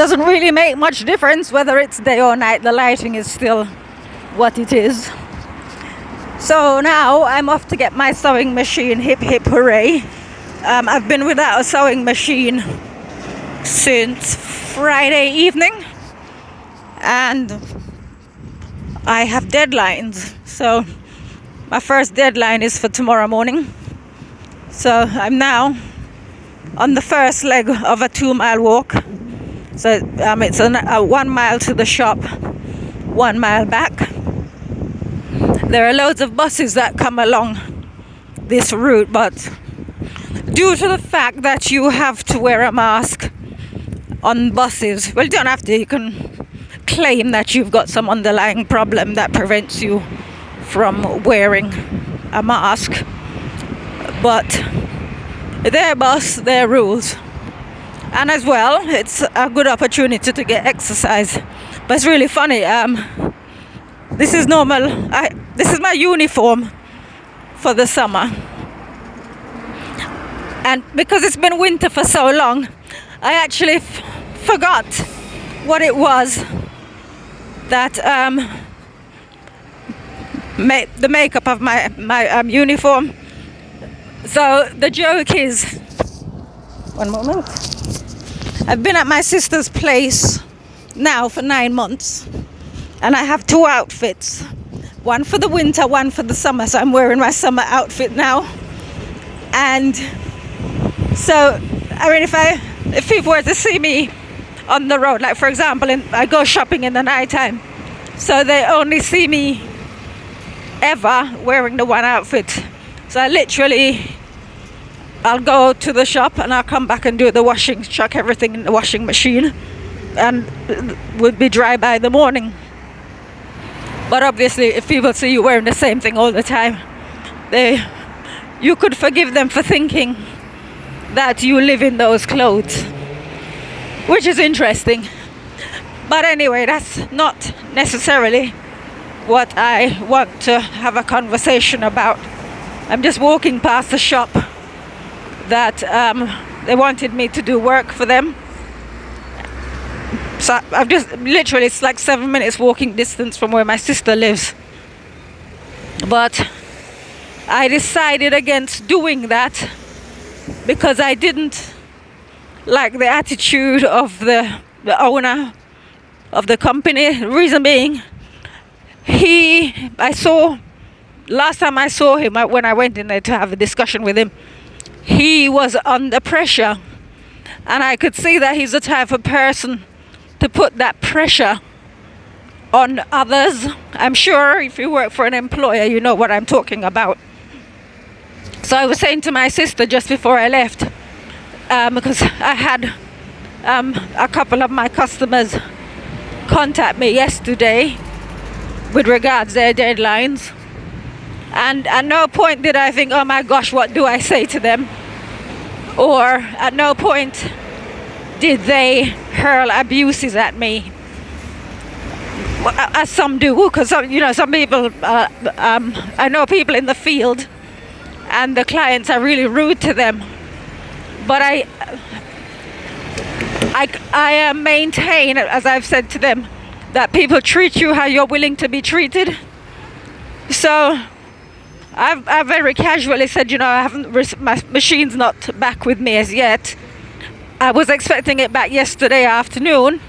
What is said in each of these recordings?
doesn't really make much difference whether it's day or night. The lighting is still what it is. So now I'm off to get my sewing machine. Hip hip hooray. I've been without a sewing machine since Friday evening, and I have deadlines. So my first deadline is for tomorrow morning. So I'm now on the first leg of a 2-mile walk. So it's a 1 mile to the shop, 1 mile back. There are loads of buses that come along this route, but due to the fact that you have to wear a mask on buses, well, you don't have to, you can claim that you've got some underlying problem that prevents you from wearing a mask, but their bus, their rules. And as well, it's a good opportunity to get exercise. But it's really funny, this is normal, this is my uniform for the summer, and because it's been winter for so long, I actually forgot what it was that the makeup of my uniform. So the joke is, one moment, I've been at my sister's place now for 9 months, and I have 2 outfits, one for the winter, one for the summer. So I'm wearing my summer outfit now. And so, I mean, if people were to see me on the road, like for example, I go shopping in the nighttime, so they only see me ever wearing the one outfit. So I'll go to the shop and I'll come back and do the washing, chuck everything in the washing machine, and would be dry by the morning. But obviously, if people see you wearing the same thing all the time, you could forgive them for thinking that you live in those clothes, which is interesting. But anyway, that's not necessarily what I want to have a conversation about. I'm just walking past the shop that they wanted me to do work for them. So I've just literally, it's like 7 minutes walking distance from where my sister lives. But I decided against doing that because I didn't like the attitude of the owner of the company. The reason being, last time I saw him, when I went in there to have a discussion with him, he was under pressure, and I could see that he's the type of person to put that pressure on others. I'm sure if you work for an employer, you know what I'm talking about. So I was saying to my sister just before I left, because I had a couple of my customers contact me yesterday with regards their deadlines, and at no point did I think, oh my gosh, what do I say to them? Or at no point did they hurl abuses at me, as some do, because some people, I know people in the field, and the clients are really rude to them. But I maintain, as I've said to them, that people treat you how you're willing to be treated. So I've very casually said, my machine's not back with me as yet. I was expecting it back yesterday afternoon,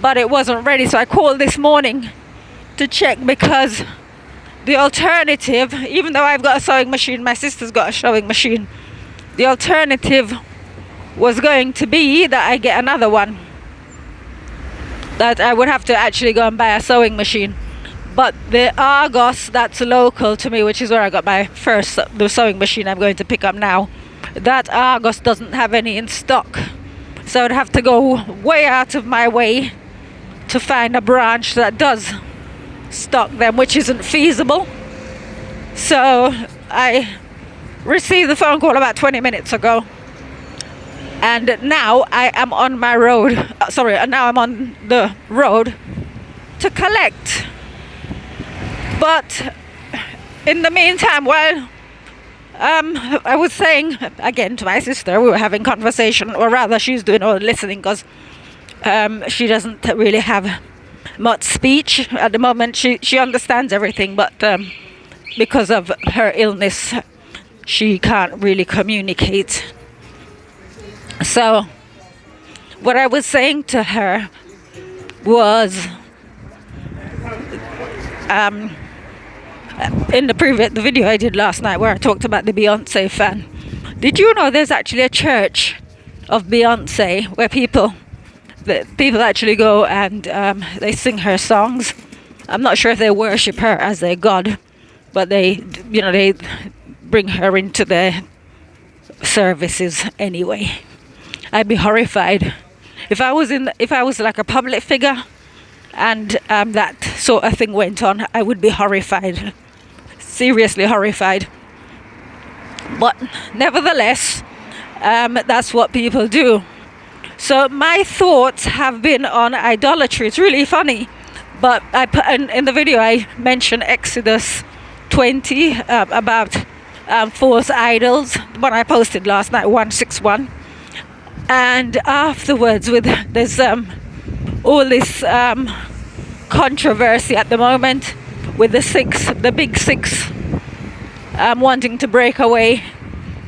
but it wasn't ready. So I called this morning to check, because the alternative, even though I've got a sewing machine, my sister's got a sewing machine, the alternative was going to be that I get another one, that I would have to actually go and buy a sewing machine. But the Argos that's local to me, which is where I got my the sewing machine I'm going to pick up now, that Argos doesn't have any in stock. So I'd have to go way out of my way to find a branch that does stock them, which isn't feasible. So I received the phone call about 20 minutes ago, and now I am on my road. Now I'm on the road to collect. But in the meantime, while I was saying again to my sister, we were having conversation, or rather she's doing all the listening, because She doesn't really have much speech at the moment. She understands everything, but because of her illness, she can't really communicate. So what I was saying to her was, in the video I did last night where I talked about the Beyonce fan, did you know there's actually a church of Beyonce where people actually go and they sing her songs? I'm not sure if they worship her as their god, but they bring her into their services anyway. I'd be horrified if I was like a public figure and that sort of thing went on. I would be horrified, seriously horrified. But nevertheless, that's what people do. So my thoughts have been on idolatry. It's really funny, but I put in the video I mentioned Exodus 20 about false idols, the one I posted last night, 161. And afterwards, there's all this controversy at the moment with the big six wanting to break away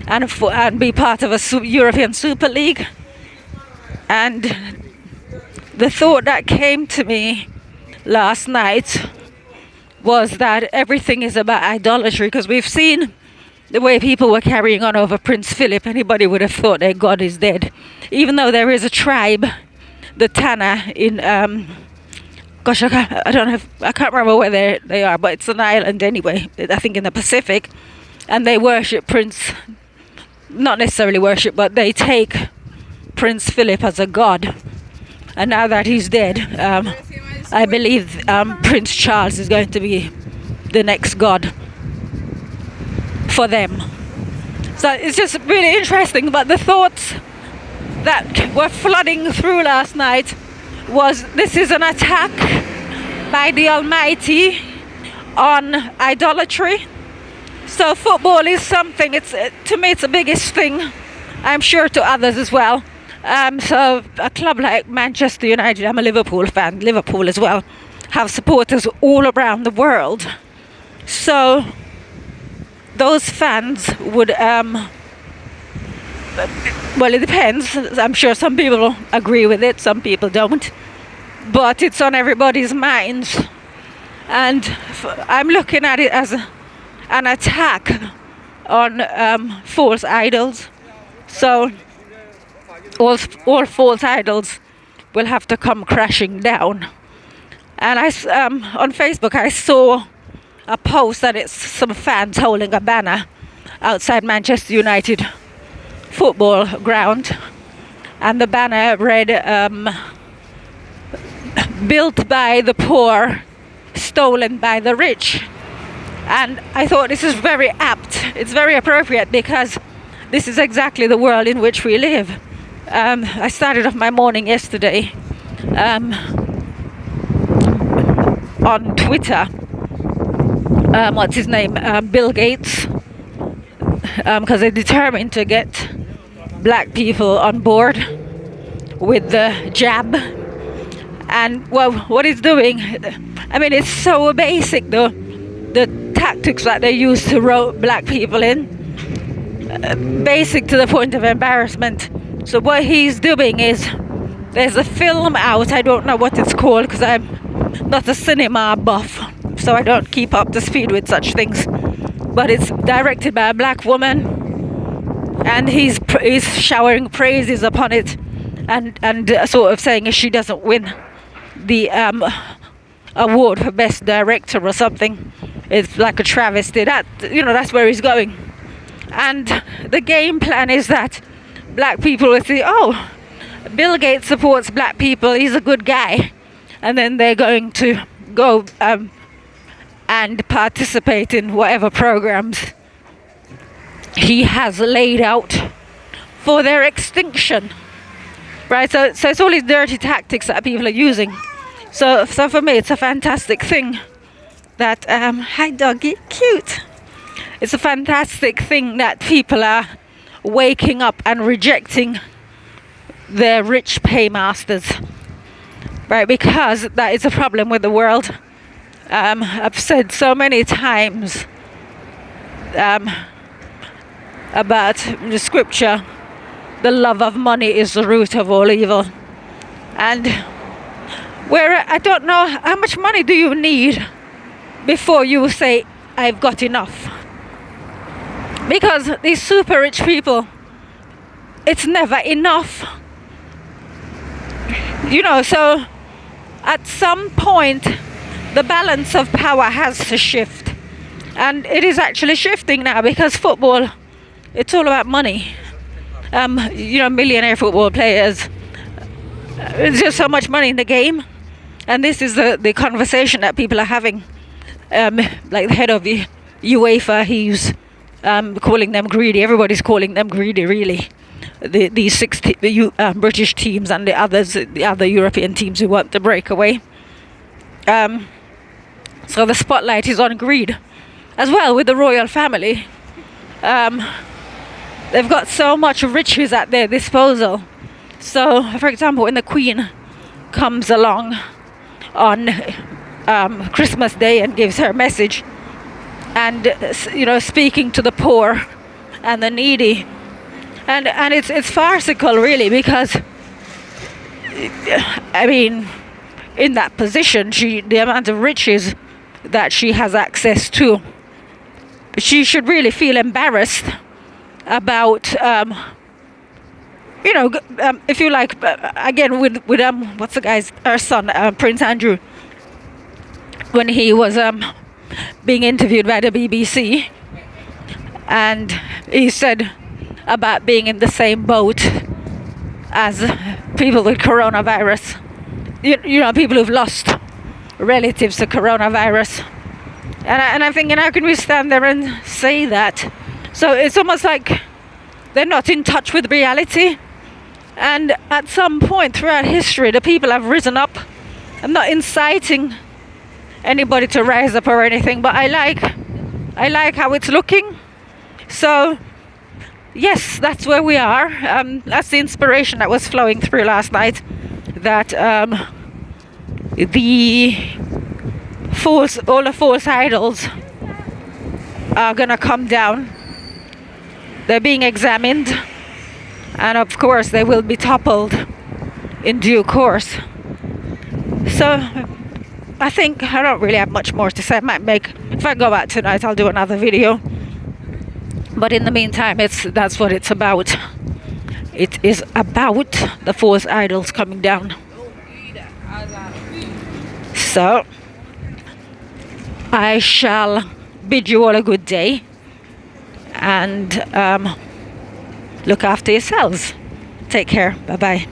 and be part of a European Super League. And the thought that came to me last night was that everything is about idolatry, because we've seen the way people were carrying on over Prince Philip. Anybody would have thought their God is dead, even though there is a tribe, the Tana, in I can't remember where they are, but it's an island anyway, I think in the Pacific, and they worship Prince, not necessarily worship, but they take Prince Philip as a god. And now that he's dead, I believe Prince Charles is going to be the next god for them. So it's just really interesting. But the thoughts that were flooding through last night was, this is an attack by the Almighty on idolatry. So football is something, to me it's the biggest thing, I'm sure to others as well. So a club like Manchester United, I'm a Liverpool fan, Liverpool as well, have supporters all around the world. So those fans would, well, it depends. I'm sure some people agree with it, some people don't. But it's on everybody's minds. And I'm looking at it as an attack on false idols. So all false idols will have to come crashing down. And on Facebook I saw a post that it's some fans holding a banner outside Manchester United football ground, and the banner read, built by the poor, stolen by the rich. And I thought this is very apt, it's very appropriate, because this is exactly the world in which we live. I started off my morning yesterday on Twitter, what's his name, Bill Gates, because they're determined to get black people on board with the jab. And well, what he's doing, I mean, it's so basic, the tactics that they use to rope black people in, basic to the point of embarrassment. So what he's doing is, there's a film out, I don't know what it's called because I'm not a cinema buff, so I don't keep up to speed with such things, but it's directed by a black woman, and he's showering praises upon it, and sort of saying if she doesn't win the award for best director or something, it's like a travesty. That's where he's going. And the game plan is that black people will say, oh, Bill Gates supports black people, he's a good guy, and then they're going to go and participate in whatever programs he has laid out for their extinction, right? So it's all these dirty tactics that people are using. So for me, it's a fantastic thing that hi doggy, cute. It's a fantastic thing that people are waking up and rejecting their rich paymasters right? Because that is a problem with the world. I've said so many times about the scripture, the love of money is the root of all evil. And where I don't know, how much money do you need before you say, I've got enough? Because these super rich people, it's never enough. So at some point, the balance of power has to shift. And it is actually shifting now, because football, it's all about money. Millionaire football players, there's just so much money in the game. And this is the conversation that people are having. Like the head of the UEFA, he's calling them greedy. Everybody's calling them greedy, really. These six British teams and the other European teams who want to break away. So the spotlight is on greed as well with the royal family. They've got so much riches at their disposal. So, for example, when the Queen comes along on Christmas Day and gives her message, and speaking to the poor and the needy, and it's farcical, really, because I mean, in that position, the amount of riches that she has access to, she should really feel embarrassed about if you like, again with what's the guy's, her son, Prince Andrew, when he was being interviewed by the BBC, and he said about being in the same boat as people with coronavirus, people who've lost relatives to coronavirus, and I'm thinking, how can we stand there and say that? So it's almost like they're not in touch with reality. And at some point throughout history, the people have risen up. I'm not inciting anybody to rise up or anything, but I like how it's looking. So yes, that's where we are. That's the inspiration that was flowing through last night, that all the false idols are gonna come down. They're being examined, and of course they will be toppled in due course. So I think I don't really have much more to say. If I go out tonight, I'll do another video. But in the meantime, that's what it's about. It is about the false idols coming down. So I shall bid you all a good day, and look after yourselves. Take care. Bye bye.